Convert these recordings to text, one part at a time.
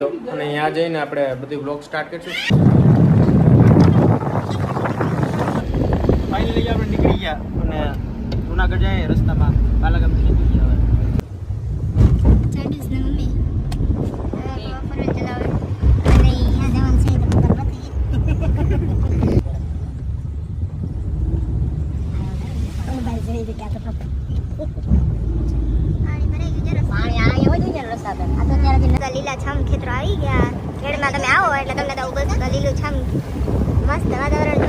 અને અહીંયા જઈને આપણે બધી બ્લોગ સ્ટાર્ટ કરીશું. ફાઇનલી આપણે નીકળી ગયા અને જુનાગઢ જાય રસ્તામાં કાલાગામ નીકળી ગયા. લીલાછમ ખેતરો આવી ગયા. ખેડમાં તમે આવો એટલે તમને તો બસ લીલુંછમ મસ્ત વાતાવરણ.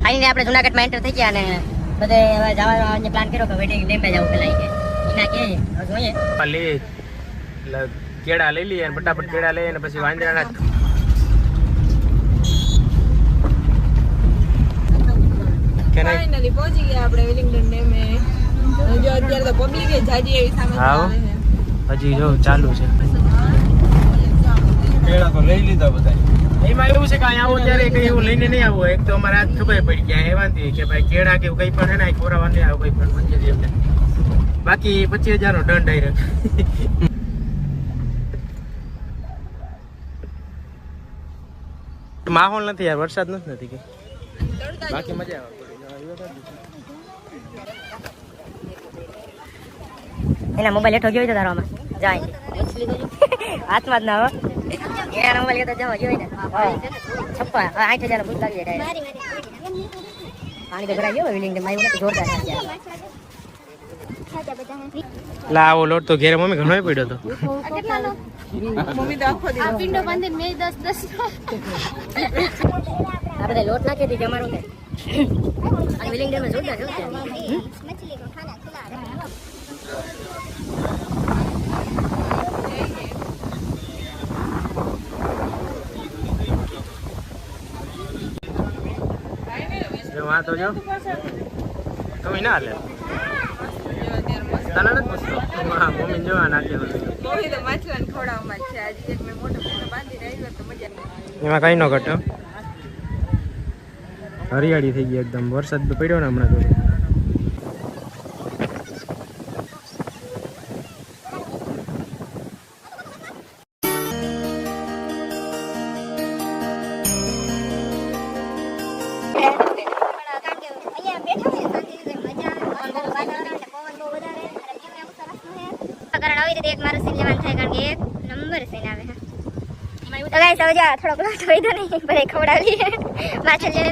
આઈને આપણે જુનાગઢમાં એન્ટર થઈ ગયા અને બધે હવે જવાનો પ્લાન કર્યો કે વેડિંગ ડેમ પે જવું પેલા કે એના કે જોઈએ લે એટલે કેળા લઈ લઈએ ફટાફટ કેળા લઈએ અને પછી વાંદરાના ફાઇનલી પહોંચી ગયા આપણે વેલિંગટન ડેમે. જો અત્યારે તો પબ્લિક જાજી એવી સામે આવે છે. હજી જો ચાલુ છે. કેળા તો લઈ લીધા બધા. એમાં એવું છે કે અહીંયા આવો ત્યારે કઈ એવું લઈને નહીં આવો. એક તો અમારે આજ ખબર પડી ગયા એવાથી કે ભાઈ કેળા કે કઈ પણ હે ને કોરાવા નહીં આવું કઈ પણ મંજૂરી એમને. બાકી 25,000 નો દંડ ડાયરેક્ટ. માહોલ નથી યાર, વરસાદ નથી કે બાકી મજા આવે. એના મોબાઈલ હેઠો ગયો તો તારામાં જાય હાથમાં જ ના હો એના મોબાઈલ તો જવા ગયો ને 8,000 ભૂત લાગી જાય. પાણી તો ભરાઈ ગયો વિલિંગ માં એવું જોરદાર લા આવો લોટ તો ઘેરે મમ્મી ઘણો પડ્યો હતો. મમ્મી તો આખો દિવસ પિંડો બાંધીને મેં 10 આપણે લોટ નાખી દીધી અમારું ને આ વિલિંગ ડેમ જોરદાર છે. મછલી કો ખાના ખિલા રહે. વાં તો જો તમે ના લે તને નથી પૂછતો. હા મમ્મી જોવા નાખી કોઈ તો માછલાને ખવડાવવામાં જ છે. આજે એક મેં મોટો બાંધી રહ્યો તો મજા એમાં કઈ ન ઘટે. હરિયાળી થઈ ગઈ એકદમ. વરસાદ પડ્યો ને હમણાં તો. એક મારો સીન લેવાનું થાય કારણ કે એક નંબર સીન આવે છે. તો ગાઈસ હવે જા થોડોક લોટ હોય તો નહીં ભલે ખવડાવી માછલી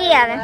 ઈ આવે.